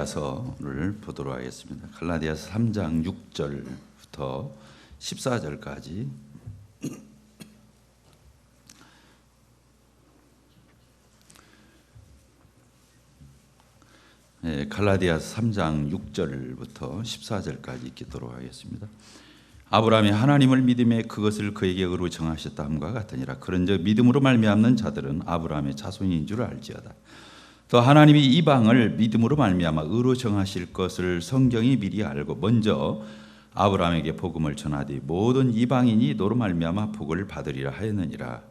갈라디아서를 보도록 하겠습니다. 갈라디아서 3장 6절부터 14절까지 갈라디아서 3장 6절부터 14절까지 읽도록 하겠습니다. 아브라함이 하나님을 믿음에 그것을 그에게 의로 정하셨다 함과 같으니라. 그런즉 믿음으로 말미암는 자들은 아브라함의 자손인 줄 알지어다. 또 하나님이 이방을 믿음으로 말미암아 의로 정하실 것을 성경이 미리 알고 먼저 아브라함에게 복음을 전하되 모든 이방인이 너로 말미암아 복을 받으리라 하였느니라.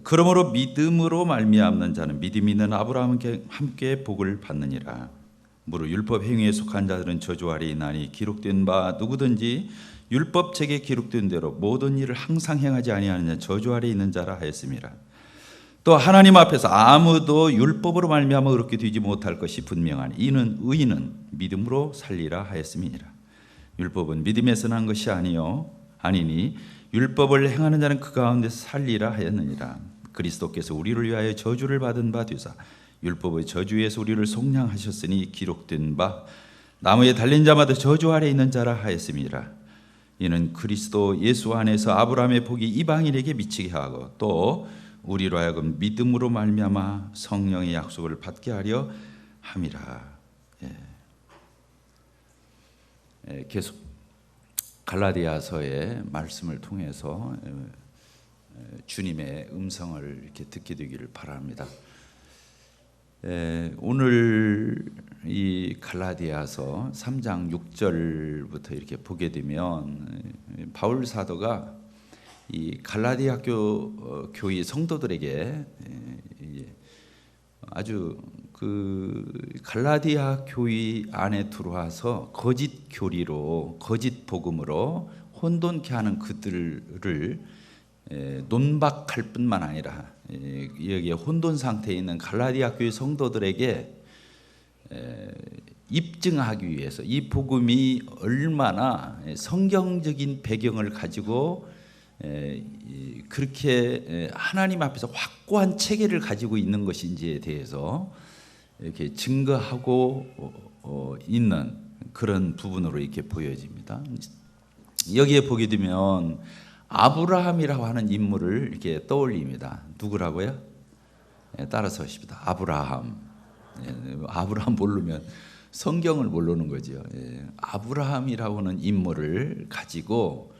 그러므로 믿음으로 말미암는 자는 믿음이 있는 아브라함과 함께 복을 받느니라. 무릇 율법 행위에 속한 자들은 저주 아래 있나니 기록된 바 누구든지 율법책에 기록된 대로 모든 일을 항상 행하지 아니하는 자 저주 아래 있는 자라 하였음이라. 또 하나님 앞에서 아무도 율법으로 말미암아 의롭게 되지 못할 것이 분명하니 이는 의인은 믿음으로 살리라 하였음이니라. 율법은 믿음에서 난 것이 아니니 율법을 행하는 자는 그 가운데서 살리라 하였느니라. 그리스도께서 우리를 위하여 저주를 받은 바 되사 율법의 저주에서 우리를 속량하셨으니 기록된 바 나무에 달린 자마다 저주 아래 있는 자라 하였음이라. 이는 그리스도 예수 안에서 아브라함의 복이 이방인에게 미치게 하고 또 우리로 하여금 믿음으로 말미암아 성령의 약속을 받게 하려 함이라. 계속 갈라디아서의 말씀을 통해서 주님의 음성을 이렇게 듣게 되기를 바랍니다. 오늘 이 갈라디아서 3장 6절부터 이렇게 보게 되면 바울 사도가 이 갈라디아 교회 성도들에게 아주 그 갈라디아 교회 안에 들어와서 거짓 교리로 거짓 복음으로 혼돈케 하는 그들을 논박할 뿐만 아니라 여기에 혼돈 상태에 있는 갈라디아 교회 성도들에게 입증하기 위해서 이 복음이 얼마나 성경적인 배경을 가지고 그렇게 하나님 앞에서 확고한 체계를 가지고 있는 것인지에 대해서 이렇게 증거하고 있는 그런 부분으로 이렇게 보여집니다. 여기에 보게 되면 아브라함이라고 하는 인물을 이렇게 떠올립니다. 누구라고요? 따라서 하십니다. 아브라함. 아브라함 모르면 성경을 모르는 거죠. 아브라함이라고 하는 인물을 가지고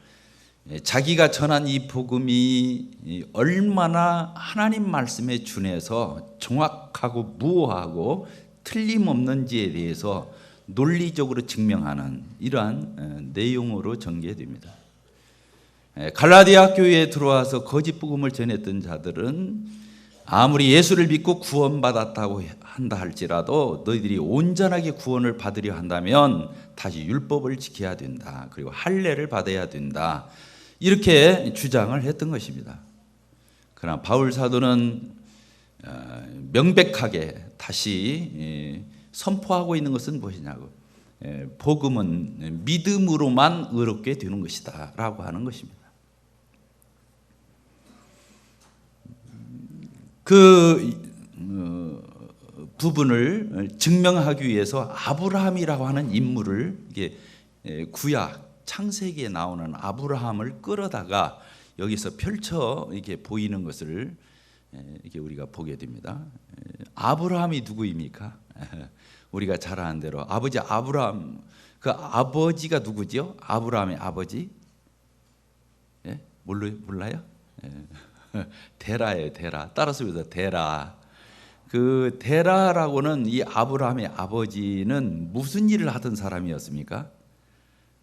자기가 전한 이 복음이 얼마나 하나님 말씀에 준해서 정확하고 무오하고 틀림없는지에 대해서 논리적으로 증명하는 이러한 내용으로 전개됩니다. 갈라디아 교회에 들어와서 거짓 복음을 전했던 자들은 아무리 예수를 믿고 구원받았다고 한다 할지라도 너희들이 온전하게 구원을 받으려 한다면 다시 율법을 지켜야 된다. 그리고 할례를 받아야 된다. 이렇게 주장을 했던 것입니다. 그러나 바울 사도는 명백하게 다시 선포하고 있는 것은 무엇이냐고, 복음은 믿음으로만 의롭게 되는 것이다 라고 하는 것입니다. 그 부분을 증명하기 위해서 아브라함이라고 하는 인물을 구약 창세기에 나오는 아브라함을 끌어다가 여기서 펼쳐 이렇게 보이는 것을 이렇게 우리가 보게 됩니다. 아브라함이 누구입니까? 우리가 잘 아는 대로 아버지 아브라함, 그 아버지가 누구죠? 아브라함의 아버지? 몰라요? 데라예요, 데라. 따라서 데라. 그 데라라고는 이 아브라함의 아버지는 무슨 일을 하던 사람이었습니까?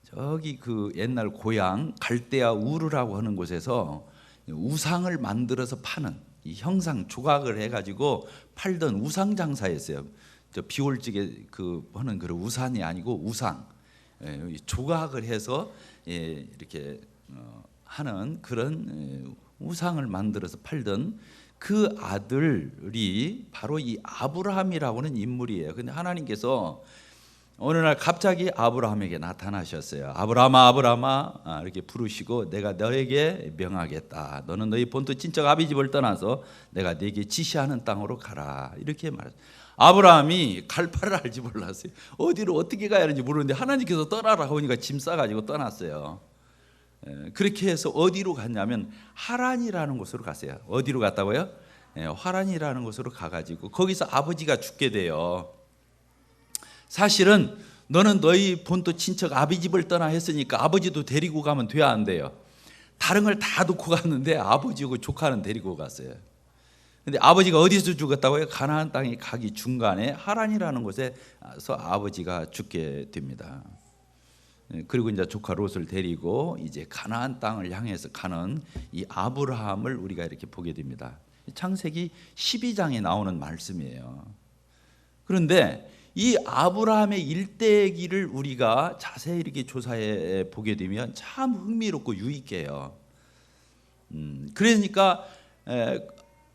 저기 그 옛날 고향 갈대아 우르라고 하는 곳에서 우상을 만들어서 파는 이 형상 조각을 해가지고 팔던 우상 장사였어요. 저 비올직에 그 하는 그런 우산이 아니고 우상, 조각을 해서 이렇게 하는 그런 우상을 만들어서 팔던 그 아들이 바로 이 아브라함이라고 하는 인물이에요. 근데 하나님께서 어느 날 갑자기 아브라함에게 나타나셨어요. 아브라함아, 아브라함아 이렇게 부르시고 내가 너에게 명하겠다. 너는 너희 본토 친척 아비 집을 떠나서 내가 네게 지시하는 땅으로 가라. 이렇게 말했어요. 아브라함이 갈 바를 알지 몰랐어요. 어디로 어떻게 가야 하는지 모르는데 하나님께서 떠나라 하니까 짐 싸가지고 떠났어요. 그렇게 해서 어디로 갔냐면 하란이라는 곳으로 갔어요. 어디로 갔다고요? 하란이라는 곳으로 가가지고 거기서 아버지가 죽게 돼요. 사실은 너는 너희 본토 친척 아비 집을 떠나 했으니까 아버지도 데리고 가면 돼야 안 돼요. 다른 걸 다 놓고 갔는데 아버지하고 조카는 데리고 갔어요. 근데 아버지가 어디서 죽었다고요? 가나안 땅에 가기 중간에 하란이라는 곳에서 아버지가 죽게 됩니다. 그리고 이제 조카 롯을 데리고 이제 가나안 땅을 향해서 가는 이 아브라함을 우리가 이렇게 보게 됩니다. 창세기 12장에 나오는 말씀이에요. 그런데 이 아브라함의 일대기를 우리가 자세히 이렇게 조사해 보게 되면 참 흥미롭고 유익해요. 그러니까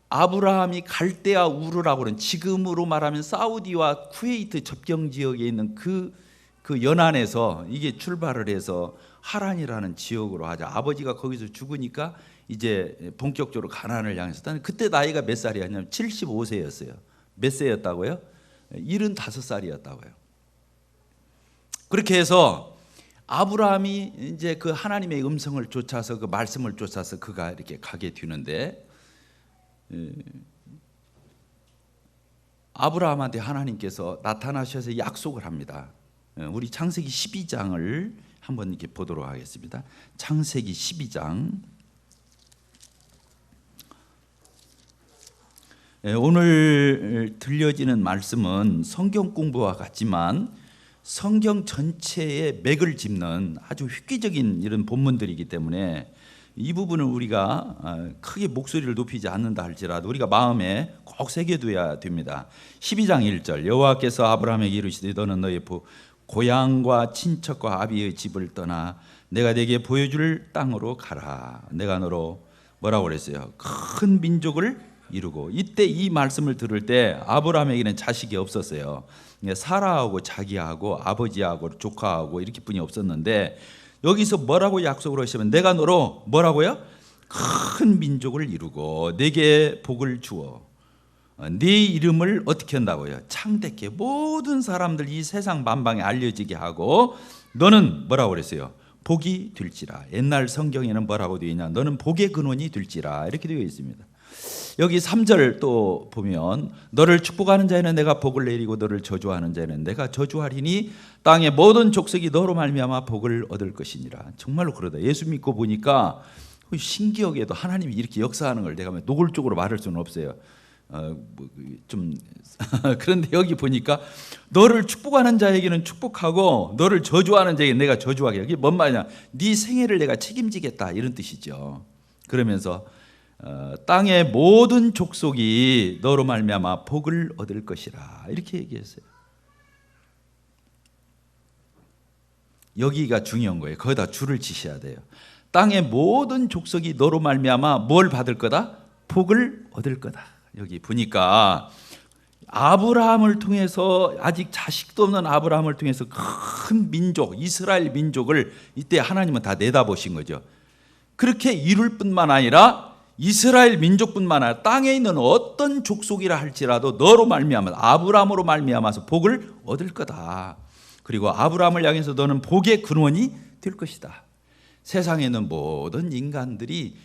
아브라함이 갈대아 우르라고 하는 지금으로 말하면 사우디와 쿠웨이트 접경 지역에 있는 그 연안에서 이게 출발을 해서 하란이라는 지역으로 하자. 아버지가 거기서 죽으니까 이제 본격적으로 가나안을 향해서 그때 나이가 몇 살이었냐면 75세였어요. 몇 세였다고요? 75살이었다고요. 그렇게 해서 아브라함이 이제 그 하나님의 음성을 쫓아서 그 말씀을 쫓아서 그가 이렇게 가게 되는데 아브라함한테 하나님께서 나타나셔서 약속을 합니다. 우리 창세기 12장을 한번 이렇게 보도록 하겠습니다. 창세기 12장. 오늘 들려지는 말씀은 성경 공부와 같지만 성경 전체의 맥을 짚는 아주 획기적인 이런 본문들이기 때문에 이 부분을 우리가 크게 목소리를 높이지 않는다 할지라도 우리가 마음에 꼭 새겨둬야 됩니다. 12장 1절 여호와께서 아브라함에게 이르시되 너는 너의 고향과 친척과 아비의 집을 떠나 내가 네게 보여줄 땅으로 가라. 내가 너로 뭐라고 그랬어요? 큰 민족을 이루고. 이때 이 말씀을 들을 때 아브라함에게는 자식이 없었어요. 사라하고 자기하고 아버지하고 조카하고 이렇게 뿐이 없었는데 여기서 뭐라고 약속을 하시면 내가 너로 뭐라고요? 큰 민족을 이루고 네게 복을 주어 네 이름을 어떻게 한다고요? 창대케 모든 사람들 이 세상 만방에 알려지게 하고 너는 뭐라고 그랬어요? 복이 될지라. 옛날 성경에는 뭐라고 되어 있냐? 너는 복의 근원이 될지라 이렇게 되어 있습니다. 여기 3절 또 보면 너를 축복하는 자에는 내가 복을 내리고 너를 저주하는 자에는 내가 저주하리니 땅의 모든 족속이 너로 말미암아 복을 얻을 것이니라. 정말로 그러다. 예수 믿고 보니까 신기하게도 하나님이 이렇게 역사하는 걸 내가 노골적으로 말할 수는 없어요. 좀 그런데 여기 보니까 너를 축복하는 자에게는 축복하고 너를 저주하는 자에게 내가 저주하게. 이게 뭔 말이냐? 네 생애를 내가 책임지겠다 이런 뜻이죠. 그러면서 땅의 모든 족속이 너로 말미암아 복을 얻을 것이라 이렇게 얘기했어요. 여기가 중요한 거예요. 거기다 줄을 치셔야 돼요. 땅의 모든 족속이 너로 말미암아 뭘 받을 거다? 복을 얻을 거다. 여기 보니까 아브라함을 통해서 아직 자식도 없는 아브라함을 통해서 큰 민족 이스라엘 민족을 이때 하나님은 다 내다보신 거죠. 그렇게 이룰 뿐만 아니라 이스라엘 민족뿐만 아니라 땅에 있는 어떤 족속이라 할지라도 너로 말미암아 아브라함으로 말미암아서 복을 얻을 거다. 그리고 아브라함을 향해서 너는 복의 근원이 될 것이다. 세상에 있는 모든 인간들이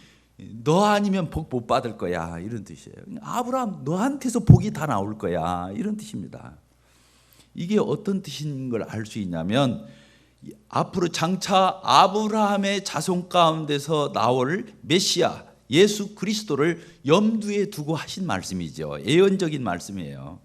너 아니면 복 못 받을 거야 이런 뜻이에요. 아브라함 너한테서 복이 다 나올 거야 이런 뜻입니다. 이게 어떤 뜻인 걸 알 수 있냐면 앞으로 장차 아브라함의 자손 가운데서 나올 메시아 예수 그리스도를 염두에 두고 하신 말씀이죠. 예언적인 말씀이에요.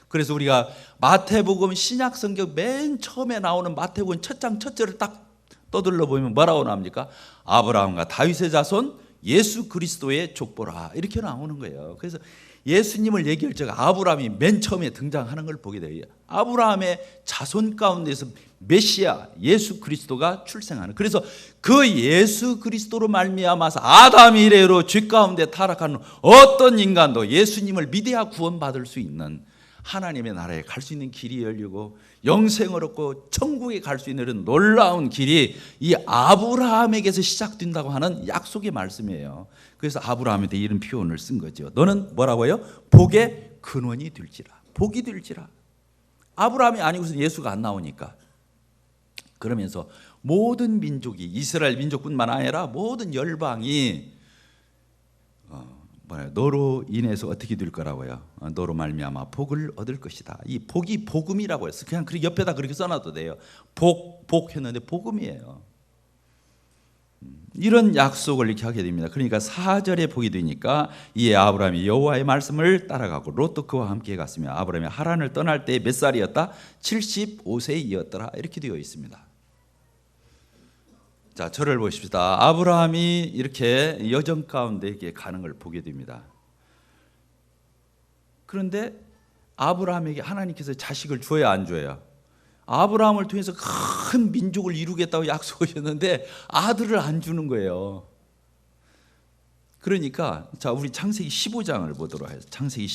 그래서 우리가 마태복음 신약 성경 맨 처음에 나오는 마태복음 첫 장 첫 절을 딱 떠들러 보면 뭐라고 나옵니까? 아브라함과 다윗의 자손 예수 그리스도의 족보라 이렇게 나오는 거예요. 그래서 예수님을 얘기할 적 아브라함이 맨 처음에 등장하는 걸 보게 돼요. 아브라함의 자손 가운데서 메시아 예수 그리스도가 출생하는. 그래서 그 예수 그리스도로 말미암아서 아담 이래로 죄 가운데 타락하는 어떤 인간도 예수님을 믿어야 구원받을 수 있는 하나님의 나라에 갈 수 있는 길이 열리고 영생을 얻고 천국에 갈 수 있는 이런 놀라운 길이 이 아브라함에게서 시작된다고 하는 약속의 말씀이에요. 그래서 아브라함한테 이런 표현을 쓴 거죠. 너는 뭐라고요? 복의 근원이 될지라. 복이 될지라. 아브라함이 아니고서 예수가 안 나오니까. 그러면서 모든 민족이, 이스라엘 민족뿐만 아니라 모든 열방이 너로 인해서 어떻게 될 거라고요? 너로 말미암아 복을 얻을 것이다. 이 복이 복음이라고 했어. 그냥 그 옆에다 그렇게 써놔도 돼요. 복 했는데 복음이에요. 이런 약속을 이렇게 하게 됩니다. 그러니까 4절에 복이 되니까 이에 아브라함이 여호와의 말씀을 따라가고 롯도 그와 함께 갔으며 아브라함이 하란을 떠날 때 몇 살이었다? 75세이었더라. 이렇게 되어 있습니다. 자, 저를 보십시다. 아브라함이 이렇게 여정 가운데 이렇게 가는 걸 보게 됩니다. 그런데 아브라함에게 하나님께서 자식을 줘야 안 줘요? 아브라함을 통해서 큰 민족을 이루겠다고 약속하셨는데 아들을 안 주는 거예요. 그러니까 자, 우리 창세기 15장을 보도록 해요. 창세기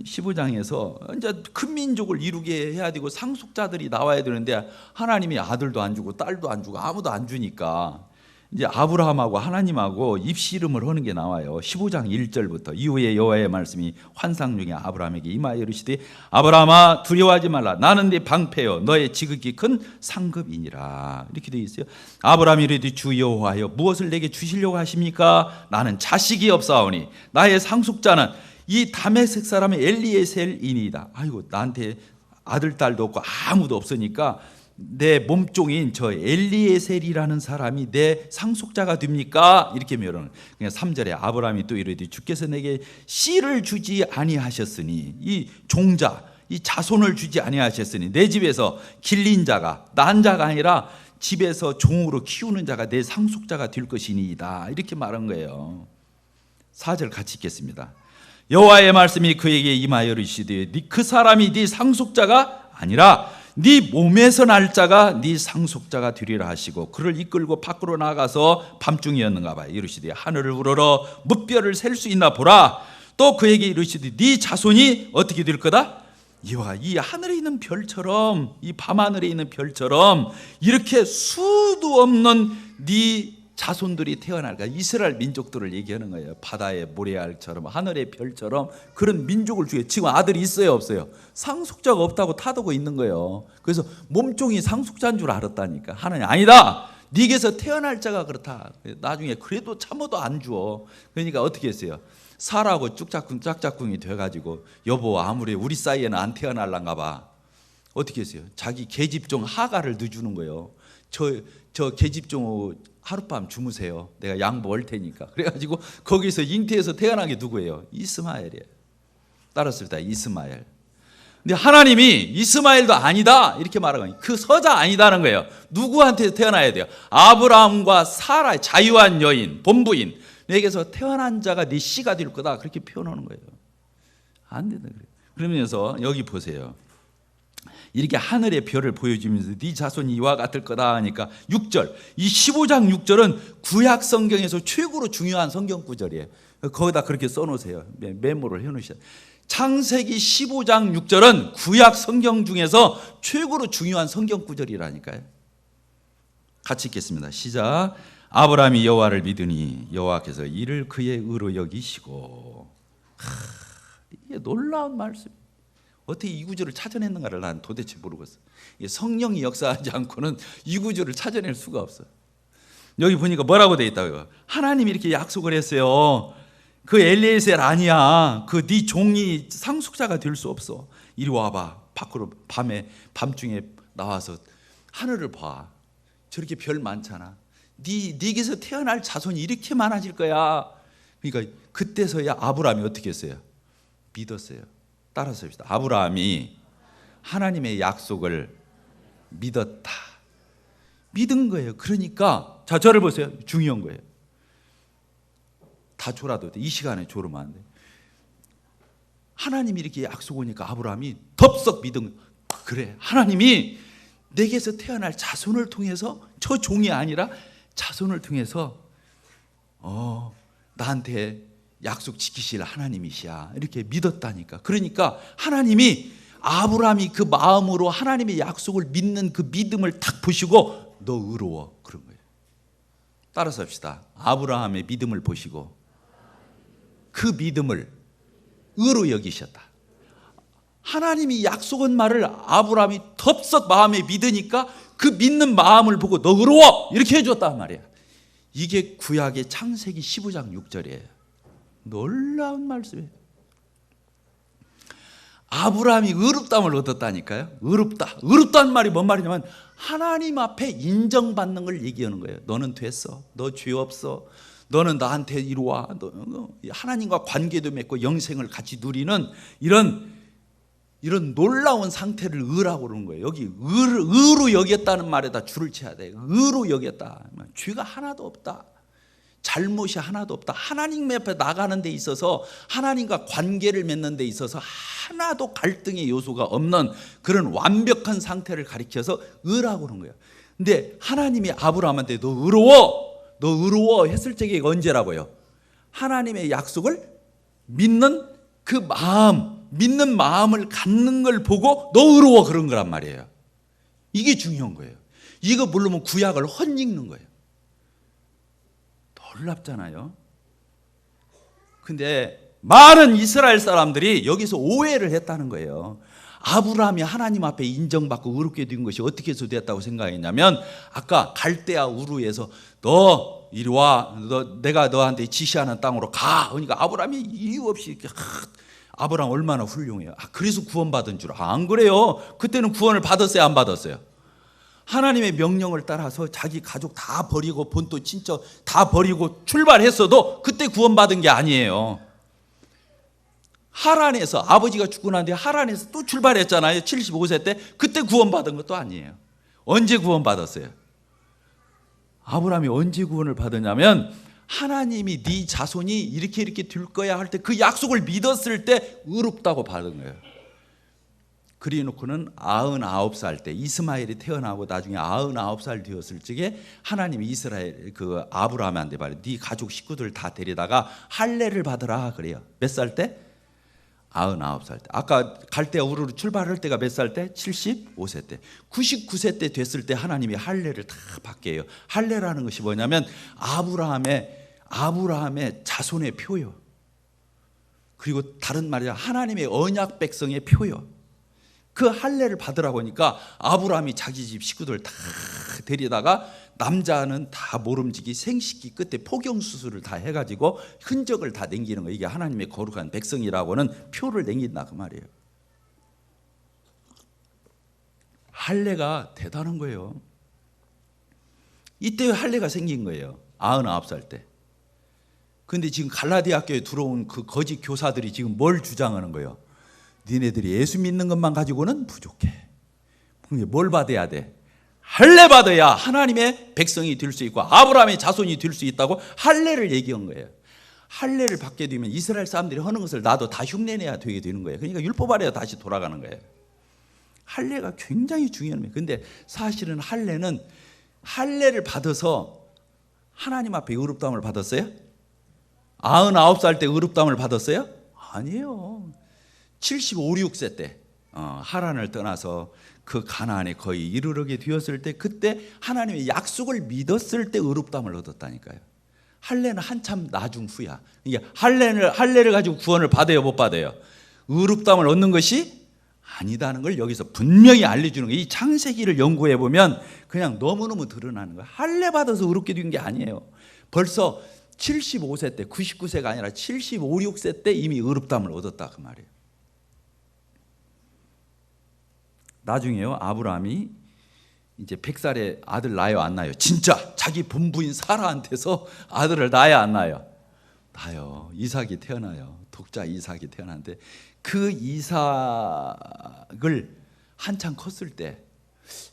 15장에서 이제 큰 민족을 이루게 해야 되고 상속자들이 나와야 되는데 하나님이 아들도 안 주고 딸도 안 주고 아무도 안 주니까 이제 아브라함하고 하나님하고 입씨름을 하는 게 나와요. 15장 1절부터 이후에 여호와의 말씀이 환상 중에 아브라함에게 임하여 이르시되 아브라함아 두려워하지 말라. 나는 네 방패요 너의 지극히 큰 상급이니라. 이렇게 되어 있어요. 아브라함이 이르되 주 여호와여 무엇을 내게 주시려고 하십니까? 나는 자식이 없사오니 나의 상속자는 이 다메섹 사람의 엘리에셀이니이다. 아이고 나한테 아들 딸도 없고 아무도 없으니까 내 몸종인 저 엘리에셀이라는 사람이 내 상속자가 됩니까? 이렇게 묘는. 그냥 3절에 아브라함이 또 이르되 주께서 내게 씨를 주지 아니하셨으니 이 종자 이 자손을 주지 아니하셨으니 내 집에서 길린 자가 난 자가 아니라 집에서 종으로 키우는 자가 내 상속자가 될 것이니이다. 이렇게 말한 거예요. 4절 같이 읽겠습니다. 여호와의 말씀이 그에게 임하여 이르시되 그 사람이 네 상속자가 아니라 네 몸에서 날 자가 네 상속자가 되리라 하시고 그를 이끌고 밖으로 나가서 밤중이었는가 봐 이르시되 하늘을 우러러 무뼈를 셀 수 있나 보라. 또 그에게 이르시되 네 자손이 어떻게 될 거다? 이와 이 하늘에 있는 별처럼 이 밤하늘에 있는 별처럼 이렇게 수도 없는 네 자손들이 태어날까. 이스라엘 민족들을 얘기하는 거예요. 바다의 모래알처럼 하늘의 별처럼 그런 민족을 주게. 지금 아들이 있어요 없어요? 상속자가 없다고 타도고 있는 거예요. 그래서 몸종이 상속자인 줄 알았다니까. 하나님 아니다. 네게서 태어날 자가 그렇다. 나중에 그래도 참아도 안 주어. 그러니까 어떻게 했어요? 사라고 짝짝꿍이 돼가지고 여보 아무리 우리 사이에는 안 태어날란가 봐. 어떻게 했어요? 자기 계집종 하가를 넣어주는 거예요. 저 계집종 하룻밤 주무세요. 내가 양보할 테니까. 그래가지고 거기서 잉태해서 태어난 게 누구예요? 이스마엘이에요. 따랐습니다. 이스마엘. 근데 하나님이 이스마엘도 아니다 이렇게 말하는 거예요. 그 서자 아니다는 거예요. 누구한테 태어나야 돼요? 아브라함과 사라 자유한 여인 본부인 내게서 태어난 자가 네 씨가 될 거다 그렇게 표현하는 거예요. 안 된다 그래요. 그러면서 여기 보세요. 이렇게 하늘의 별을 보여주면서 네 자손이 이와 같을 거다 하니까 6절 이 15장 6절은 구약 성경에서 최고로 중요한 성경 구절이에요. 거기다 그렇게 써놓으세요. 메모를 해놓으셔야 돼요. 창세기 15장 6절은 구약 성경 중에서 최고로 중요한 성경 구절이라니까요. 같이 읽겠습니다. 시작. 아브라함이 여호와를 믿으니 여호와께서 이를 그의 의로 여기시고. 이게 놀라운 말씀. 어떻게 이 구절을 찾아냈는가를 난 도대체 모르겠어. 성령이 역사하지 않고는 이 구절을 찾아낼 수가 없어. 여기 보니까 뭐라고 돼 있다고요? 하나님이 이렇게 약속을 했어요. 그 엘리에셀 아니야. 그 네 종이 상속자가 될 수 없어. 이리 와봐. 밖으로 밤중에 나와서 하늘을 봐. 저렇게 별 많잖아. 네게서 태어날 자손이 이렇게 많아질 거야. 그러니까 그때서야 아브라함이 어떻게 했어요? 믿었어요. 따라서 합시다. 아브라함이 하나님의 약속을 믿었다. 믿은 거예요. 그러니까 자 저를 보세요. 중요한 거예요. 다 졸아도 돼. 이 시간에 졸으면 안 돼. 하나님이 이렇게 약속 오니까 아브라함이 덥석 믿은 거예요. 그래. 하나님이 내게서 태어날 자손을 통해서 저 종이 아니라 자손을 통해서 나한테 약속 지키실 하나님이시야. 이렇게 믿었다니까. 그러니까 하나님이 아브라함이 그 마음으로 하나님의 약속을 믿는 그 믿음을 딱 보시고 너 의로워. 그런 거예요. 따라서 합시다. 아브라함의 믿음을 보시고 그 믿음을 의로 여기셨다. 하나님이 약속한 말을 아브라함이 덥석 마음에 믿으니까 그 믿는 마음을 보고 너 의로워 이렇게 해줬단 말이야. 이게 구약의 창세기 15장 6절이에요. 놀라운 말씀이에요. 아브라함이 의롭다함을 얻었다니까요. 의롭다는 말이 뭔 말이냐면 하나님 앞에 인정받는 걸 얘기하는 거예요. 너는 됐어. 너 죄 없어. 너는 나한테 이리 와. 하나님과 관계도 맺고 영생을 같이 누리는 이런 놀라운 상태를 의라고 그러는 거예요. 여기 의로 여겼다는 말에다 줄을 쳐야 돼. 의로 여겼다. 죄가 하나도 없다. 잘못이 하나도 없다. 하나님 앞에 나가는 데 있어서 하나님과 관계를 맺는 데 있어서 하나도 갈등의 요소가 없는 그런 완벽한 상태를 가리켜서 의라고 그러는 거예요. 근데 하나님이 아브라함한테 너 의로워 했을 적이 언제라고요? 하나님의 약속을 믿는 그 마음, 믿는 마음을 갖는 걸 보고 너 의로워 그런 거란 말이에요. 이게 중요한 거예요. 이거 모르면 구약을 헛읽는 거예요. 놀랍잖아요. 근데 많은 이스라엘 사람들이 여기서 오해를 했다는 거예요. 아브라함이 하나님 앞에 인정받고 의롭게 된 것이 어떻게 해서 됐다고 생각했냐면 아까 갈대아 우르에서 너 이리 와, 내가 너한테 지시하는 땅으로 가. 그러니까 아브라함이 이유 없이 아브라함 얼마나 훌륭해요. 그래서 구원받은 줄. 안 그래요. 그때는 구원을 받았어요, 안 받았어요? 하나님의 명령을 따라서 자기 가족 다 버리고 본토 친척 다 버리고 출발했어도 그때 구원받은 게 아니에요. 하란에서 아버지가 죽고 난 뒤에 하란에서 또 출발했잖아요. 75세 때. 그때 구원받은 것도 아니에요. 언제 구원받았어요? 아브라함이 언제 구원을 받았냐면 하나님이 네 자손이 이렇게 될 거야 할 때 그 약속을 믿었을 때 의롭다고 받은 거예요. 그리 놓고는 99살 때 이스마엘이 태어나고 나중에 99살 되었을 적에 하나님이 이스라엘 그 아브라함한테 말해 네 가족 식구들 다 데리다가 할례를 받으라 그래요. 몇 살 때? 99살 때. 아까 갈대아 우르로 출발할 때가 몇 살 때? 75세 때. 99세 때 됐을 때 하나님이 할례를 다 받게 해요. 할례라는 것이 뭐냐면 아브라함의 자손의 표요. 그리고 다른 말이야 하나님의 언약 백성의 표요. 그 할례를 받으라고 하니까 아브라함이 자기 집 식구들 다 데리다가 남자는 다 모름지기 생식기 끝에 포경수술을 다 해가지고 흔적을 다 남기는 거예요. 이게 하나님의 거룩한 백성이라고는 표를 남긴다 그 말이에요. 할례가 대단한 거예요. 이때 할례가 생긴 거예요. 99살 때. 그런데 지금 갈라디아 학교에 들어온 그 거짓 교사들이 지금 뭘 주장하는 거예요? 니네들이 예수 믿는 것만 가지고는 부족해. 뭘 받아야 돼? 할례 받아야 하나님의 백성이 될 수 있고 아브라함의 자손이 될 수 있다고 할례를 얘기한 거예요. 할례를 받게 되면 이스라엘 사람들이 하는 것을 나도 다 흉내내야 되게 되는 거예요. 그러니까 율법 아래로 다시 돌아가는 거예요. 할례가 굉장히 중요한 거예요. 근데 사실은 할례를 받아서 하나님 앞에 의롭다함을 받았어요? 99살 때 의롭다함을 받았어요? 아니에요. 75, 6세 때 하란을 떠나서 그 가나안에 거의 이르르게 되었을 때 그때 하나님의 약속을 믿었을 때 의롭다함을 얻었다니까요. 할례는 한참 나중 후야. 이게 할례를 가지고 구원을 받아요, 못 받아요? 의롭다함을 얻는 것이 아니다는 걸 여기서 분명히 알려주는 거예요. 이 창세기를 연구해 보면 그냥 너무너무 드러나는 거예요. 할례 받아서 의롭게 된 게 아니에요. 벌써 75세 때, 99세가 아니라 75, 6세 때 이미 의롭다함을 얻었다 그 말이에요. 나중에요 아브라함이 이제 100살에 아들 낳아요 안 낳아요? 진짜 자기 본부인 사라한테서 아들을 낳아요 안 낳아요? 낳아요. 이삭이 태어나요. 독자 이삭이 태어나는데 그 이삭을 한참 컸을 때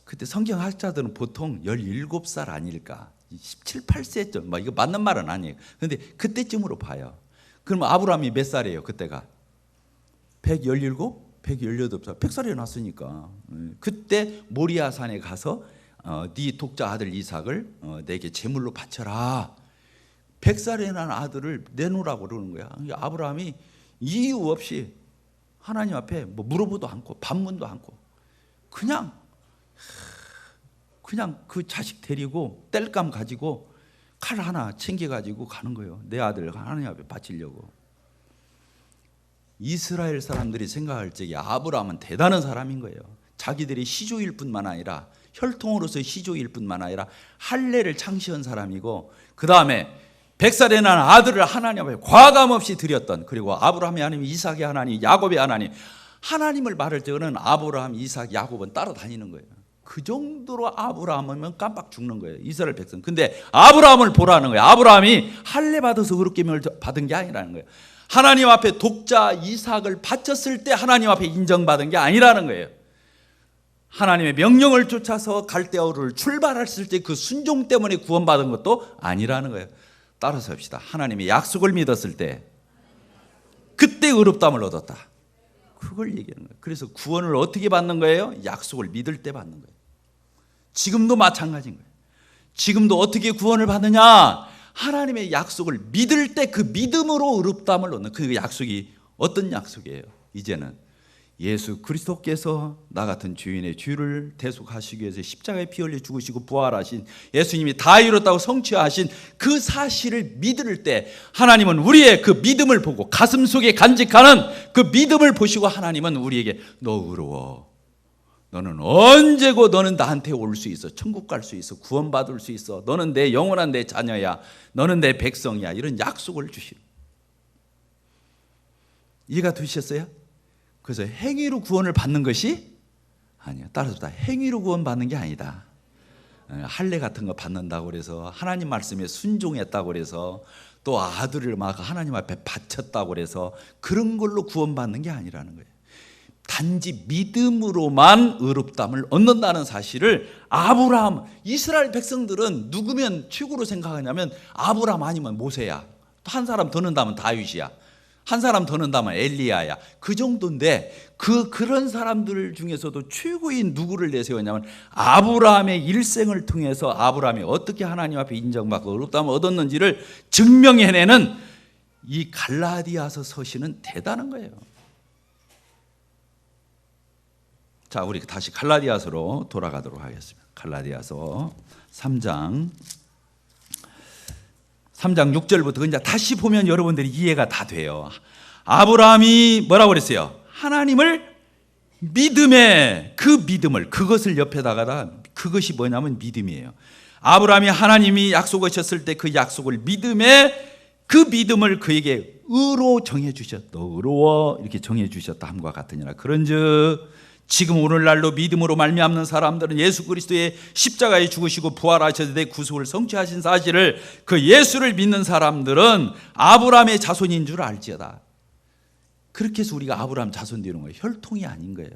그때 성경학자들은 보통 17살 아닐까 17, 18세쯤 뭐 이거 맞는 말은 아니에요. 그런데 그때쯤으로 봐요. 그러면 아브라함이 몇 살이에요 그때가? 117? 118살, 100살에 났으니까 그때 모리아산에 가서 네 독자 아들 이삭을 내게 제물로 바쳐라. 100살에 난 아들을 내놓으라고 그러는 거야. 아브라함이 이유 없이 하나님 앞에 뭐 물어보도 않고 반문도 않고 그냥 그 자식 데리고 땔감 가지고 칼 하나 챙겨가지고 가는 거예요. 내 아들 하나님 앞에 바치려고. 이스라엘 사람들이 생각할 적에 아브라함은 대단한 사람인 거예요. 자기들이 시조일 뿐만 아니라 혈통으로서 시조일 뿐만 아니라 할례를 창시한 사람이고, 그 다음에 100살에 난 아들을 하나님 앞에 과감 없이 드렸던, 그리고 아브라함의 하나님, 이삭의 하나님, 야곱의 하나님, 하나님을 말할 때는 아브라함, 이삭, 야곱은 따라다니는 거예요. 그 정도로 아브라함은 깜빡 죽는 거예요, 이스라엘 백성. 근데 아브라함을 보라는 거예요. 아브라함이 할례 받아서 의롭게 받은 게 아니라는 거예요. 하나님 앞에 독자 이삭을 바쳤을 때 하나님 앞에 인정받은 게 아니라는 거예요. 하나님의 명령을 쫓아서 갈대아우를 출발했을 때 그 순종 때문에 구원받은 것도 아니라는 거예요. 따라서 합시다. 하나님의 약속을 믿었을 때 그때 의롭다함을 얻었다. 그걸 얘기하는 거예요. 그래서 구원을 어떻게 받는 거예요? 약속을 믿을 때 받는 거예요. 지금도 마찬가지인 거예요. 지금도 어떻게 구원을 받느냐? 하나님의 약속을 믿을 때 그 믿음으로 의롭다함을 얻는, 그 약속이 어떤 약속이에요? 이제는 예수 그리스도께서 나 같은 죄인의 죄를 대속하시기 위해서 십자가에 피 흘려 죽으시고 부활하신 예수님이 다 이뤘다고 성취하신 그 사실을 믿을 때 하나님은 우리의 그 믿음을 보고, 가슴 속에 간직하는 그 믿음을 보시고 하나님은 우리에게 너 의로워, 너는 언제고 너는 나한테 올 수 있어, 천국 갈 수 있어, 구원받을 수 있어, 너는 내 영원한 내 자녀야, 너는 내 백성이야, 이런 약속을 주시는, 이해가 되셨어요? 그래서 행위로 구원을 받는 것이 아니야. 따라서 행위로 구원 받는 게 아니다. 할례 같은 거 받는다고 그래서, 하나님 말씀에 순종했다고 그래서, 또 아들을 막 하나님 앞에 바쳤다고 그래서 그런 걸로 구원 받는 게 아니라는 거예요. 단지 믿음으로만 의롭다함을 얻는다는 사실을 아브라함, 이스라엘 백성들은 누구면 최고로 생각하냐면 아브라함 아니면 모세야, 또 한 사람 더 넣는다면 다윗이야, 한 사람 더 넣는다면 엘리야야, 그 정도인데 그런 사람들 중에서도 최고인 누구를 내세웠냐면 아브라함의 일생을 통해서 아브라함이 어떻게 하나님 앞에 인정받고 의롭다함을 얻었는지를 증명해내는 이 갈라디아서 서신은 대단한 거예요. 자, 우리 다시 갈라디아서로 돌아가도록 하겠습니다. 갈라디아서 3장 6절부터 이제 다시 보면 여러분들이 이해가 다 돼요. 아브라함이 뭐라고 그랬어요? 하나님을 믿음에, 그 믿음을, 그것을 옆에다가, 그것이 뭐냐면 믿음이에요. 아브라함이 하나님이 약속하셨을 때 그 약속을 믿음에, 그 믿음을 그에게 의로 정해 주셨다. 너 의로워, 이렇게 정해 주셨다 함과 같으니라. 그런즉 지금 오늘날로 믿음으로 말미암는 사람들은 예수 그리스도의 십자가에 죽으시고 부활하셔서 내 구속을 성취하신 사실을, 그 예수를 믿는 사람들은 아브라함의 자손인 줄 알지어다. 그렇게 해서 우리가 아브라함 자손 되는 거예요. 혈통이 아닌 거예요.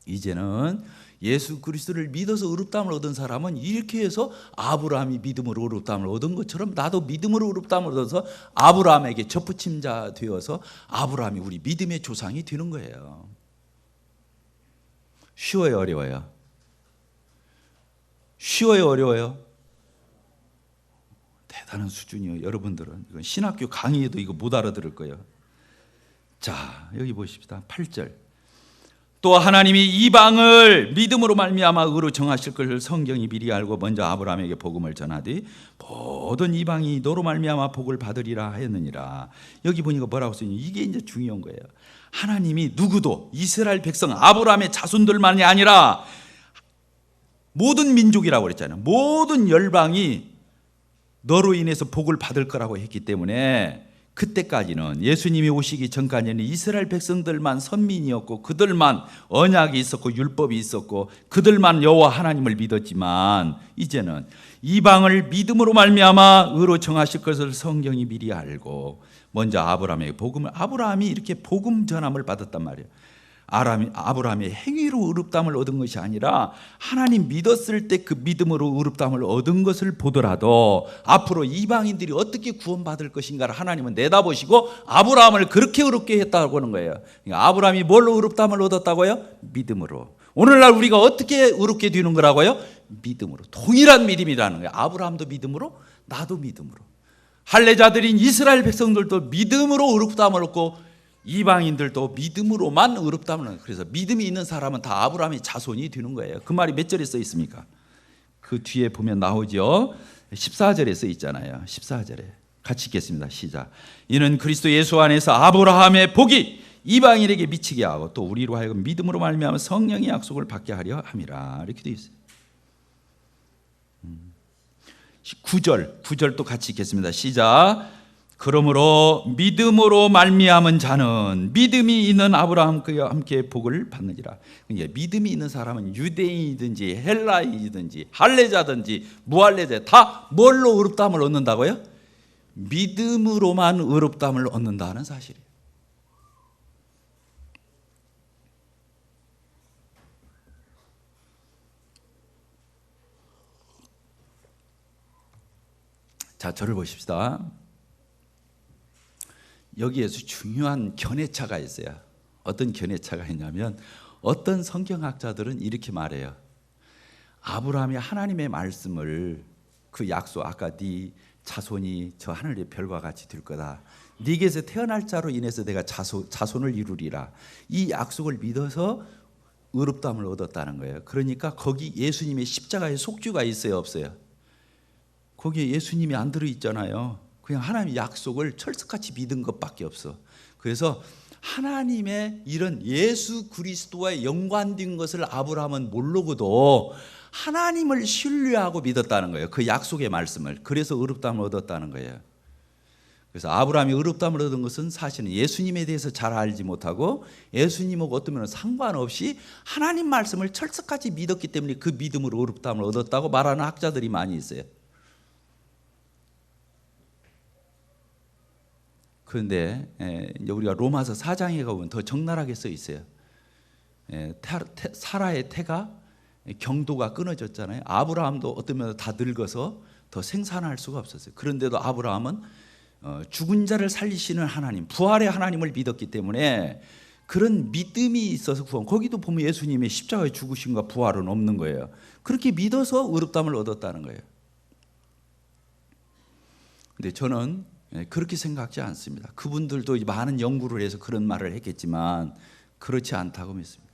이제는 예수 그리스도를 믿어서 의롭다함을 얻은 사람은 이렇게 해서 아브라함이 믿음으로 의롭다함을 얻은 것처럼 나도 믿음으로 의롭다함을 얻어서 아브라함에게 접붙임자 되어서 아브라함이 우리 믿음의 조상이 되는 거예요. 쉬워요, 어려워요? 쉬워요, 어려워요? 대단한 수준이에요. 여러분들은 이건 신학교 강의에도 이거 못 알아들을 거예요. 자, 여기 보십시다. 8절. 또 하나님이 이방을 믿음으로 말미암아 의로 정하실 것을 성경이 미리 알고 먼저 아브라함에게 복음을 전하되 모든 이방이 너로 말미암아 복을 받으리라 하였느니라. 여기 보니까 뭐라고 써있냐, 이게 이제 중요한 거예요. 하나님이 누구도, 이스라엘 백성 아브라함의 자손들만이 아니라 모든 민족이라고 그랬잖아요. 모든 열방이 너로 인해서 복을 받을 거라고 했기 때문에 그때까지는, 예수님이 오시기 전까지는 이스라엘 백성들만 선민이었고 그들만 언약이 있었고 율법이 있었고 그들만 여호와 하나님을 믿었지만, 이제는 이방을 믿음으로 말미암아 의로 정하실 것을 성경이 미리 알고 먼저 아브라함에게 복음을, 아브라함이 이렇게 복음 전함을 받았단 말이에요. 아브라함이 행위로 의롭다함을 얻은 것이 아니라 하나님 믿었을 때 그 믿음으로 의롭다함을 얻은 것을 보더라도 앞으로 이방인들이 어떻게 구원받을 것인가를 하나님은 내다보시고 아브라함을 그렇게 의롭게 했다고 하는 거예요. 그러니까 아브라함이 뭘로 의롭다함을 얻었다고요? 믿음으로. 오늘날 우리가 어떻게 의롭게 되는 거라고요? 믿음으로. 동일한 믿음이라는 거예요. 아브라함도 믿음으로, 나도 믿음으로. 할례자들인 이스라엘 백성들도 믿음으로 의롭다함을 얻고 이방인들도 믿음으로만 의롭다함을 얻는 거예요. 그래서 믿음이 있는 사람은 다 아브라함의 자손이 되는 거예요. 그 말이 몇 절에 써 있습니까? 그 뒤에 보면 나오죠. 14절에 써 있잖아요. 14절에. 같이 읽겠습니다. 시작. 이는 그리스도 예수 안에서 아브라함의 복이 이방인에게 미치게 하고 또 우리로 하여금 믿음으로 말미암아 성령의 약속을 받게 하려 함이라. 이렇게 되어 있어요. 9절도 같이 읽겠습니다. 시작. 그러므로 믿음으로 말미암은 자는 믿음이 있는 아브라함과 함께 복을 받느니라. 그러니까 믿음이 있는 사람은 유대인이든지 헬라인이든지 할례자든지 무할례자 다 뭘로 의롭다함을 얻는다고요? 믿음으로만 의롭다함을 얻는다는 사실이에요. 자, 저를 보십시다. 여기에서 중요한 견해차가 있어요. 어떤 견해차가 있냐면 어떤 성경학자들은 이렇게 말해요. 아브라함이 하나님의 말씀을 그 약속, 아까 네 자손이 저 하늘의 별과 같이 될 거다. 네게서 태어날 자로 인해서 내가 자손을 이루리라. 이 약속을 믿어서 의롭다함을 얻었다는 거예요. 그러니까 거기 예수님의 십자가의 속죄가 있어요, 없어요? 거기에 예수님이 안 들어있잖아요. 그냥 하나님의 약속을 철석같이 믿은 것밖에 없어. 그래서 하나님의 이런 예수 그리스도와 연관된 것을 아브라함은 모르고도 하나님을 신뢰하고 믿었다는 거예요. 그 약속의 말씀을. 그래서 의롭다함을 얻었다는 거예요. 그래서 아브라함이 의롭다함을 얻은 것은 사실은 예수님에 대해서 잘 알지 못하고 예수님하고 어떤 면은 상관없이 하나님 말씀을 철석같이 믿었기 때문에 그 믿음으로 의롭다함을 얻었다고 말하는 학자들이 많이 있어요. 그런데 우리가 로마서 4장에 가보면 더 적나라하게 써 있어요. 사라의 태가 경도가 끊어졌잖아요. 아브라함도 어떤 면에서 다 늙어서 더 생산할 수가 없었어요. 그런데도 아브라함은 죽은 자를 살리시는 하나님, 부활의 하나님을 믿었기 때문에 그런 믿음이 있어서 구원. 거기도 보면 예수님의 십자가에 죽으심과 부활은 없는 거예요. 그렇게 믿어서 의롭다함을 얻었다는 거예요. 근데 저는 그렇게 생각하지 않습니다. 그분들도 많은 연구를 해서 그런 말을 했겠지만 그렇지 않다고 믿습니다.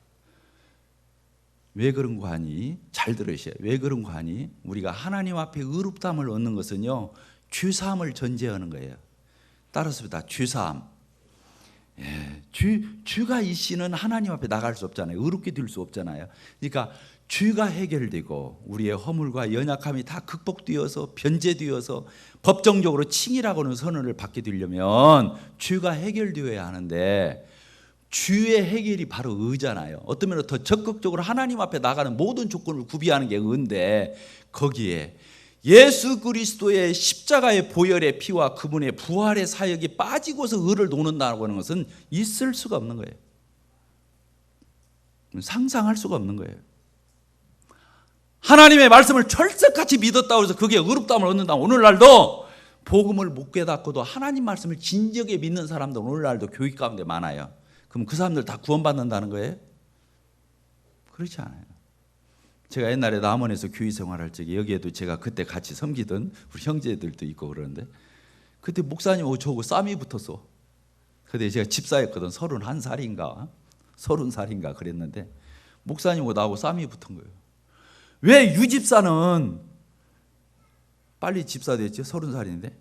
왜 그런 거 하니? 잘 들으셔야. 왜 그런 거 하니? 우리가 하나님 앞에 의롭다함을 얻는 것은요, 죄사함을 전제하는 거예요. 따라서 죄사함. 죄가 있이는 하나님 앞에 나갈 수 없잖아요. 의롭게 될 수 없잖아요. 그러니까 죄가 해결되고 우리의 허물과 연약함이 다 극복되어서 변제되어서 법정적으로 칭의라고는 선언을 받게 되려면 죄가 해결되어야 하는데 죄의 해결이 바로 의잖아요. 어떤 면으로 더 적극적으로 하나님 앞에 나가는 모든 조건을 구비하는 게 의인데 거기에 예수 그리스도의 십자가의 보혈의 피와 그분의 부활의 사역이 빠지고서 의를 도는다고 하는 것은 있을 수가 없는 거예요. 상상할 수가 없는 거예요. 하나님의 말씀을 철석같이 믿었다고 해서 그게 의롭다함을 얻는다. 오늘날도 복음을 못 깨닫고도 하나님 말씀을 진지하게 믿는 사람들 오늘날도 교회 가운데 많아요. 그럼 그 사람들 다 구원받는다는 거예요? 그렇지 않아요. 제가 옛날에 남원에서 교회 생활할 적에 여기에도 제가 그때 같이 섬기던 우리 형제들도 있고 그러는데 그때 목사님하고 저하고 싸움이 붙었어. 그때 제가 집사였거든. 30살인가 그랬는데 목사님하고 나하고 싸움이 붙은 거예요. 왜 유집사는 빨리 집사 됐죠? 30살인데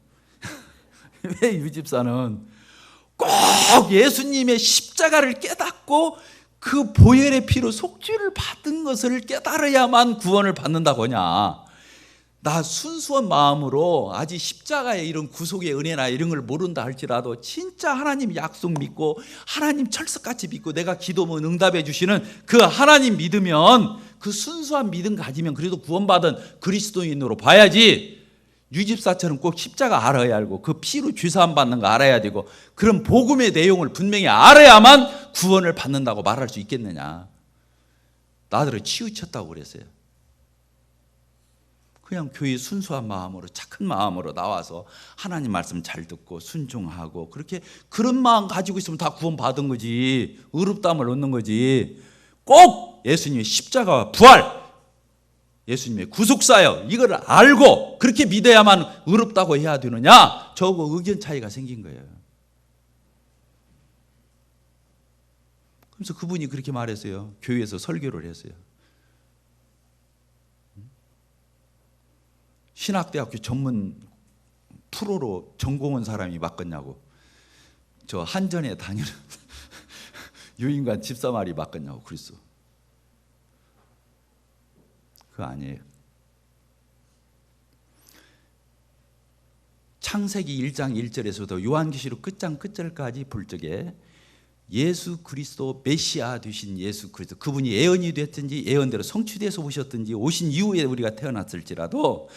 왜 유집사는 꼭 예수님의 십자가를 깨닫고 그 보혈의 피로 속죄를 받은 것을 깨달아야만 구원을 받는다고 하냐? 나 순수한 마음으로 아직 십자가의 이런 구속의 은혜나 이런 걸 모른다 할지라도 진짜 하나님 약속 믿고 하나님 철석같이 믿고 내가 기도면 응답해 주시는 그 하나님 믿으면 그 순수한 믿음 가지면 그래도 구원받은 그리스도인으로 봐야지. 유집사처럼 꼭 십자가 알아야 알고 그 피로 죄사함 받는 거 알아야 되고 그런 복음의 내용을 분명히 알아야만 구원을 받는다고 말할 수 있겠느냐. 나들을 치우쳤다고 그랬어요. 그냥 교회 순수한 마음으로 착한 마음으로 나와서 하나님 말씀 잘 듣고 순종하고 그렇게 그런 마음 가지고 있으면 다 구원 받은 거지. 의롭다함을 얻는 거지. 꼭 예수님의 십자가와 부활, 예수님의 구속사역 이걸 알고 그렇게 믿어야만 의롭다고 해야 되느냐? 저거 의견 차이가 생긴 거예요. 그래서 그분이 그렇게 말했어요. 교회에서 설교를 했어요. 신학대학교 전문 프로로 전공한 사람이 맞겠냐고. 저 한전에 다니는 유인관 집사말이 맞겠냐고 그랬어. 그거 아니에요. 창세기 1장 1절에서도 요한계시록 끝장 끝절까지 볼 적에 예수 그리스도 메시아 되신 예수 그리스도, 그분이 예언이 됐든지 예언대로 성취돼서 오셨든지 오신 이후에 우리가 태어났을지라도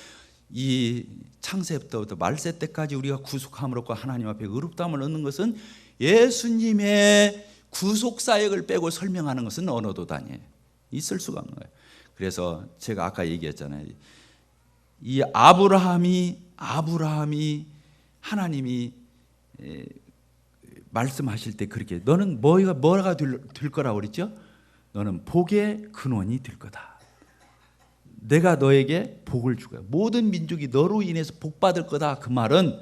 이 창세부터 말세 때까지 우리가 구속함을 얻고 하나님 앞에 의롭다함을 얻는 것은 예수님의 구속 사역을 빼고 설명하는 것은 언어도 아니에요. 있을 수가 없는 거예요. 그래서 제가 아까 얘기했잖아요. 이 아브라함이 하나님이 말씀하실 때 그렇게 너는 뭐가 될 거라고 그랬죠? 너는 복의 근원이 될 거다. 내가 너에게 복을 줄 거야. 모든 민족이 너로 인해서 복 받을 거다. 그 말은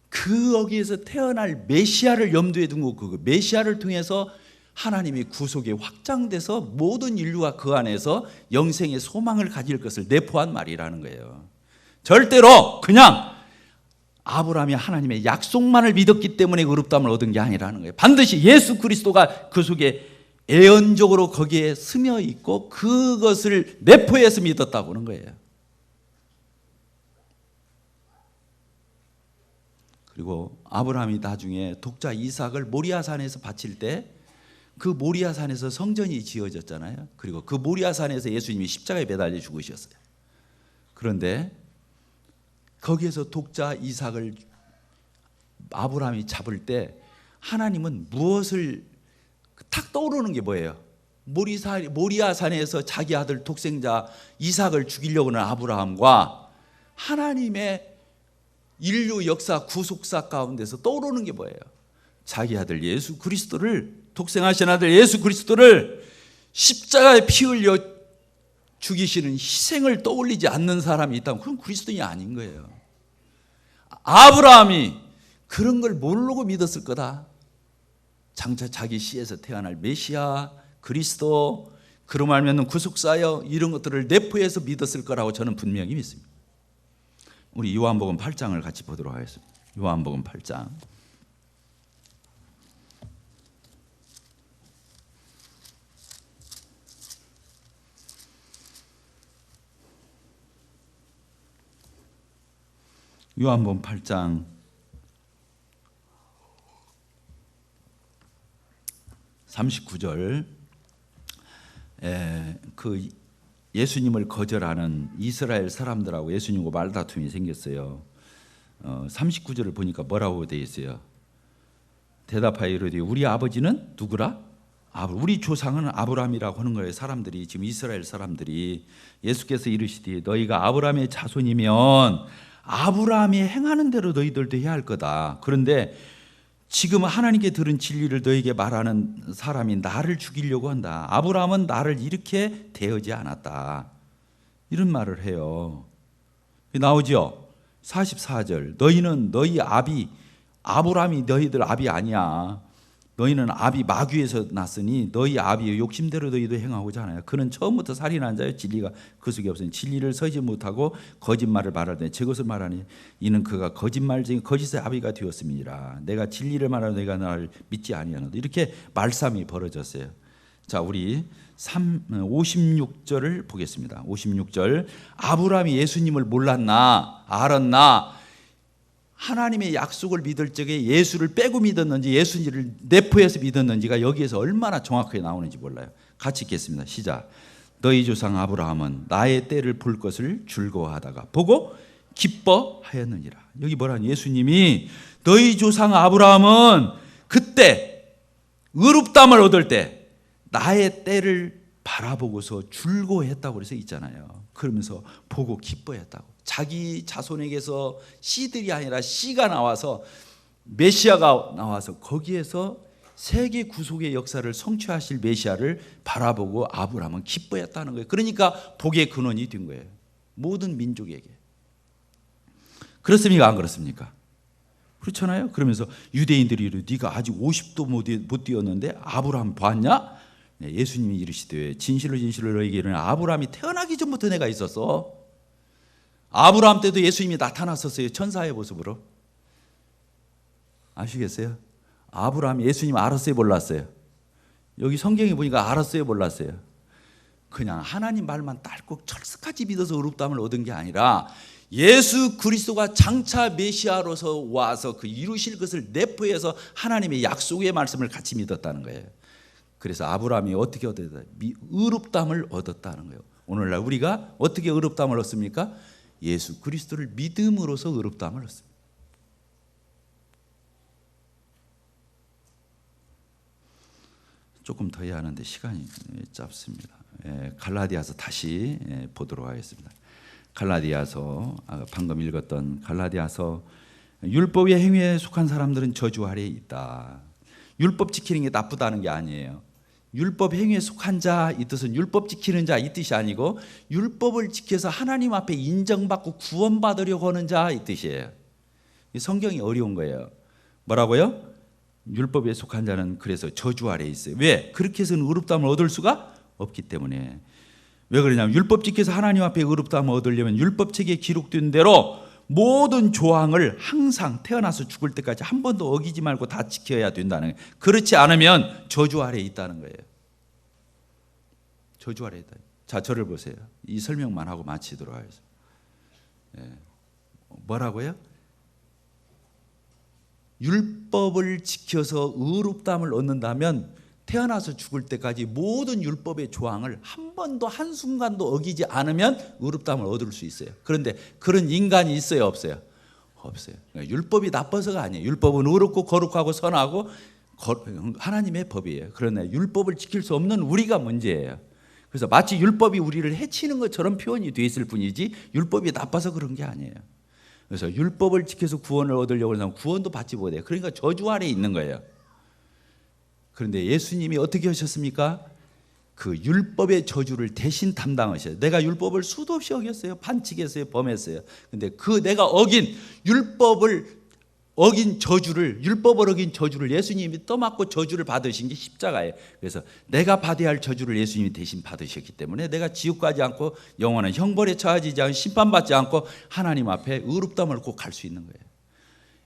거기에서 태어날 메시아를 염두에 두고 그 메시아를 통해서 하나님의 구속이 확장돼서 모든 인류가 그 안에서 영생의 소망을 가질 것을 내포한 말이라는 거예요. 절대로 그냥 아브라함이 하나님의 약속만을 믿었기 때문에 의롭다함을 얻은 게 아니라는 거예요. 반드시 예수 그리스도가 그 속에 예언적으로 거기에 스며 있고 그것을 내포해서 믿었다고 하는 거예요. 그리고 아브라함이 나중에 독자 이삭을 모리아산에서 바칠 때 그 모리아산에서 성전이 지어졌잖아요. 그리고 그 모리아산에서 예수님이 십자가에 매달려 죽으셨어요. 그런데 거기에서 독자 이삭을 아브라함이 잡을 때 하나님은 무엇을 탁 떠오르는 게 뭐예요? 모리아산에서 자기 아들 독생자 이삭을 죽이려고 하는 아브라함과 하나님의 인류 역사 구속사 가운데서 떠오르는 게 뭐예요? 자기 아들 예수 그리스도를, 독생하신 아들 예수 그리스도를 십자가에 피 흘려 죽이시는 희생을 떠올리지 않는 사람이 있다면 그건 그리스도인이 아닌 거예요. 아브라함이 그런 걸 모르고 믿었을 거다. 장차 자기 씨에서 태어날 메시아 그리스도, 그로 말미암는 구속사역 이런 것들을 내포해서 믿었을 거라고 저는 분명히 믿습니다. 우리 요한복음 8장을 같이 보도록 하겠습니다. 요한복음 8장. 요한복음 8장 39절, 그 예수님을 거절하는 이스라엘 사람들하고 예수님과 말다툼이 생겼어요. 39절을 보니까 뭐라고 되어 있어요? 대답하여 이르되 우리 아버지는 누구라? 우리 조상은 아브라함이라고 하는 거예요. 사람들이 지금 이스라엘 사람들이. 예수께서 이르시되 너희가 아브라함의 자손이면 아브라함이 행하는 대로 너희들도 해야 할 거다. 그런데 지금 하나님께 들은 진리를 너에게 말하는 사람이 나를 죽이려고 한다. 아브라함은 나를 이렇게 대하지 않았다. 이런 말을 해요. 나오죠? 44절. 너희는 너희 아브라함이 너희들 아비 아니야. 너희는 아비 마귀에서 났으니 너희 아비의 욕심대로 너희도 행하고자 하나요. 그는 처음부터 살인한 자요 진리가 그 속에 없으니 진리를 서지 못하고 거짓말을 말할 때 저것을 말하니 이는 그가 거짓말 중에 거짓의 아비가 되었음이니라. 내가 진리를 말하는 내가 나를 믿지 아니하노라. 이렇게 말싸움이 벌어졌어요. 자, 우리 56절을 보겠습니다. 56절. 아브라함이 예수님을 몰랐나 알았나? 하나님의 약속을 믿을 적에 예수를 빼고 믿었는지 예수님을 내포해서 믿었는지가 여기에서 얼마나 정확하게 나오는지 몰라요. 같이 읽겠습니다. 시작. 너희 조상 아브라함은 나의 때를 볼 것을 즐거워하다가 보고 기뻐하였느니라. 여기 뭐라니? 예수님이 너희 조상 아브라함은 그때 의롭다함을 얻을 때 나의 때를 바라보고서 즐거워했다고 그래서 있잖아요. 그러면서 보고 기뻐했다고. 자기 자손에게서 씨들이 아니라 씨가 나와서 메시아가 나와서 거기에서 세계 구속의 역사를 성취하실 메시아를 바라보고 아브라함은 기뻐했다는 거예요. 그러니까 복의 근원이 된 거예요. 모든 민족에게. 그렇습니까? 안 그렇습니까? 그렇잖아요. 그러면서 유대인들이 네가 아직 50도 못 뛰었는데 아브라함 봤냐? 네, 예수님이 이르시되 진실로 너희에게 이르노니 아브라함이 태어나기 전부터 내가 있었어. 아브라함 때도 예수님이 나타났었어요. 천사의 모습으로. 아시겠어요? 아브라함이 예수님 알았어요, 몰랐어요? 여기 성경에 보니까 알았어요, 몰랐어요? 그냥 하나님 말만 딸꾹 철석같이 믿어서 의롭다함을 얻은 게 아니라 예수 그리스도가 장차 메시아로서 와서 그 이루실 것을 내포해서 하나님의 약속의 말씀을 같이 믿었다는 거예요. 그래서 아브라함이 어떻게 얻었다? 의롭다함을 얻었다는 거예요. 오늘날 우리가 어떻게 의롭다함을 얻습니까? 예수 그리스도를 믿음으로써 의롭다함을 얻습니다. 조금 더 해야 하는데 시간이 짧습니다. 갈라디아서 다시 보도록 하겠습니다. 갈라디아서 방금 읽었던 갈라디아서 율법의 행위에 속한 사람들은 저주 아래에 있다. 율법 지키는 게 나쁘다는 게 아니에요. 율법 행위에 속한 자 이 뜻은 율법 지키는 자 이 뜻이 아니고 율법을 지켜서 하나님 앞에 인정받고 구원받으려고 하는 자 이 뜻이에요. 성경이 어려운 거예요. 뭐라고요? 율법에 속한 자는 그래서 저주 아래에 있어요. 왜? 그렇게 해서는 의롭다함을 얻을 수가 없기 때문에. 왜 그러냐면 율법 지켜서 하나님 앞에 의롭다함을 얻으려면 율법책에 기록된 대로 모든 조항을 항상 태어나서 죽을 때까지 한 번도 어기지 말고 다 지켜야 된다는 거예요. 그렇지 않으면 저주 아래에 있다는 거예요. 저주 아래에 있다. 자, 저를 보세요. 이 설명만 하고 마치도록 하겠습니다. 뭐라고요? 율법을 지켜서 의롭다함을 얻는다면 태어나서 죽을 때까지 모든 율법의 조항을 한 번도 한순간도 어기지 않으면 의롭다함을 얻을 수 있어요. 그런데 그런 인간이 있어요, 없어요? 없어요. 율법이 나빠서가 아니에요. 율법은 의롭고 거룩하고 선하고 하나님의 법이에요. 그러나 율법을 지킬 수 없는 우리가 문제예요. 그래서 마치 율법이 우리를 해치는 것처럼 표현이 되어 있을 뿐이지 율법이 나빠서 그런 게 아니에요. 그래서 율법을 지켜서 구원을 얻으려고 하는 사람은 구원도 받지 못해요. 그러니까 저주 아래에 있는 거예요. 그런데 예수님이 어떻게 하셨습니까? 그 율법의 저주를 대신 담당하셔요. 내가 율법을 수도 없이 어겼어요. 반칙했어요. 범했어요. 근데 그 내가 어긴 율법을 어긴 저주를, 율법을 어긴 저주를 예수님이 떠맡고 저주를 받으신 게 십자가예요. 그래서 내가 받아야 할 저주를 예수님이 대신 받으셨기 때문에 내가 지옥 가지 않고 영원한 형벌에 처하지 않고 심판받지 않고 하나님 앞에 의롭다함을 얻고 갈 수 있는 거예요.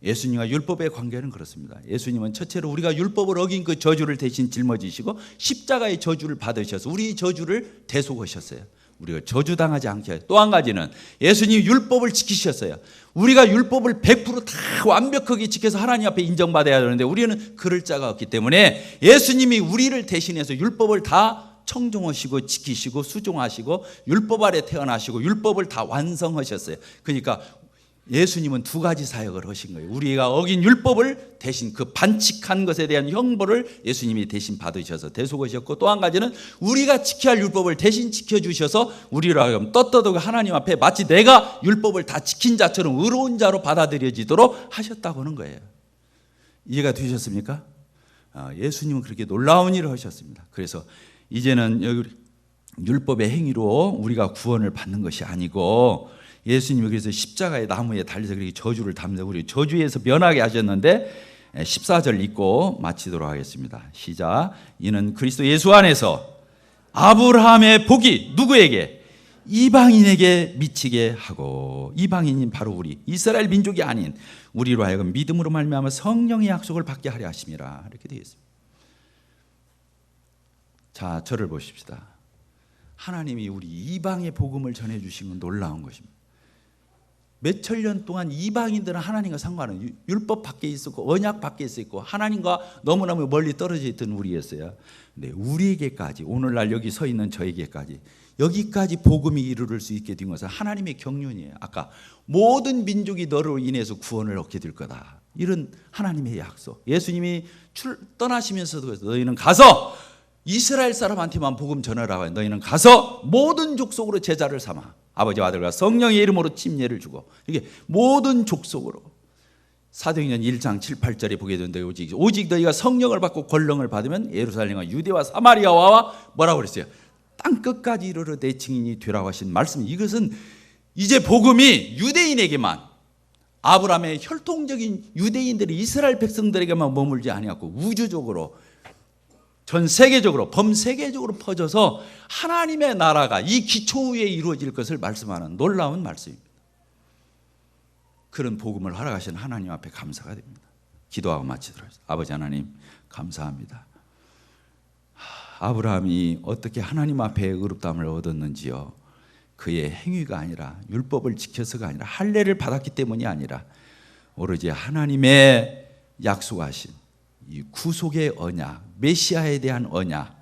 예수님과 율법의 관계는 그렇습니다. 예수님은 첫째로 우리가 율법을 어긴 그 저주를 대신 짊어지시고 십자가의 저주를 받으셔서 우리 저주를 대속하셨어요. 우리가 저주당하지 않게. 또 한 가지는 예수님이 율법을 지키셨어요. 우리가 율법을 100% 다 완벽하게 지켜서 하나님 앞에 인정받아야 되는데 우리는 그럴 자가 없기 때문에 예수님이 우리를 대신해서 율법을 다 청종하시고 지키시고 수종하시고 율법 아래 태어나시고 율법을 다 완성하셨어요. 그러니까 예수님은 두 가지 사역을 하신 거예요. 우리가 어긴 율법을 대신 그 반칙한 것에 대한 형벌을 예수님이 대신 받으셔서 대속하셨고 또 한 가지는 우리가 지켜야 할 율법을 대신 지켜주셔서 우리로 하여금 떳떳하게 하나님 앞에 마치 내가 율법을 다 지킨 자처럼 의로운 자로 받아들여지도록 하셨다고 하는 거예요. 이해가 되셨습니까? 예수님은 그렇게 놀라운 일을 하셨습니다. 그래서 이제는 여기 율법의 행위로 우리가 구원을 받는 것이 아니고 예수님이 그래서 십자가의 나무에 달려서 그렇게 저주를 담는 우리 저주에서 면하게 하셨는데 14절 읽고 마치도록 하겠습니다. 시작. 이는 그리스도 예수 안에서 아브라함의 복이 누구에게? 이방인에게 미치게 하고 이방인인 바로 우리 이스라엘 민족이 아닌 우리로 하여금 믿음으로 말미암아 성령의 약속을 받게 하려 하심이라 이렇게 되어 있습니다. 자, 저를 보십시다. 하나님이 우리 이방의 복음을 전해주신 건 놀라운 것입니다. 몇천 년 동안 이방인들은 하나님과 상관은 율법 밖에 있었고 언약 밖에 있었고 하나님과 너무너무 멀리 떨어져 있던 우리였어요. 근데 우리에게까지 오늘날 여기 서 있는 저에게까지 여기까지 복음이 이르를 수 있게 된 것은 하나님의 경륜이에요. 아까 모든 민족이 너로 인해서 구원을 얻게 될 거다. 이런 하나님의 약속. 예수님이 떠나시면서도 너희는 가서 이스라엘 사람한테만 복음 전하라고. 너희는 가서 모든 족속으로 제자를 삼아 아버지와 아들과 성령의 이름으로 침례를 주고 이게 모든 족속으로. 사도행전 1장 7, 8절에 보게 되는데 오직 너희가 성령을 받고 권능을 받으면 예루살렘과 유대와 사마리아와 뭐라고 그랬어요? 땅끝까지 이르러 내 증인이 되라고 하신 말씀. 이것은 이제 복음이 유대인에게만 아브라함의 혈통적인 유대인들이 이스라엘 백성들에게만 머물지 아니하고 우주적으로 전 세계적으로 범세계적으로 퍼져서 하나님의 나라가 이 기초 위에 이루어질 것을 말씀하는 놀라운 말씀입니다. 그런 복음을 허락하신 하나님 앞에 감사가 됩니다. 기도하고 마치도록 하겠습니다. 아버지 하나님 감사합니다. 아브라함이 어떻게 하나님 앞에 의롭다함을 얻었는지요. 그의 행위가 아니라 율법을 지켜서가 아니라 할례를 받았기 때문이 아니라 오로지 하나님의 약속하신 이 구속의 언약, 메시아에 대한 언약,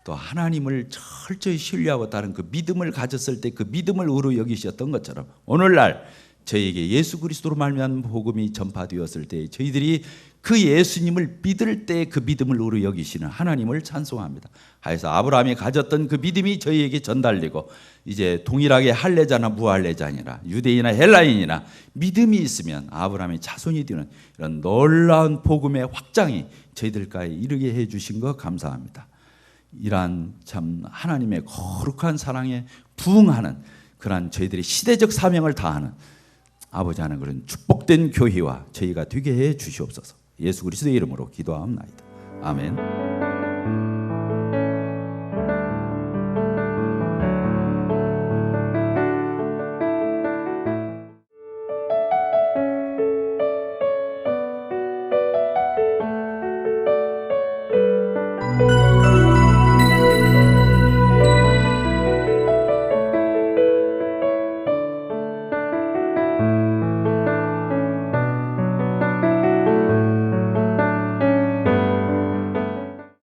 또 하나님을 철저히 신뢰하고 따른 그 믿음을 가졌을 때 그 믿음을 의로 여기셨던 것처럼 오늘날 저희에게 예수 그리스도로 말미암은 복음이 전파되었을 때 저희들이 그 예수님을 믿을 때 그 믿음을 의로 여기시는 하나님을 찬송합니다. 하여서 아브라함이 가졌던 그 믿음이 저희에게 전달되고 이제 동일하게 할례자나 무할례자 아니라 유대인이나 헬라인이나 믿음이 있으면 아브라함의 자손이 되는 이런 놀라운 복음의 확장이 저희들까지 이르게 해주신 것 감사합니다. 이러한 참 하나님의 거룩한 사랑에 부응하는 그러한 저희들의 시대적 사명을 다하는 아버지 하나님 그런 축복된 교회와 저희가 되게 해 주시옵소서. 예수 그리스도의 이름으로 기도하옵나이다. 아멘.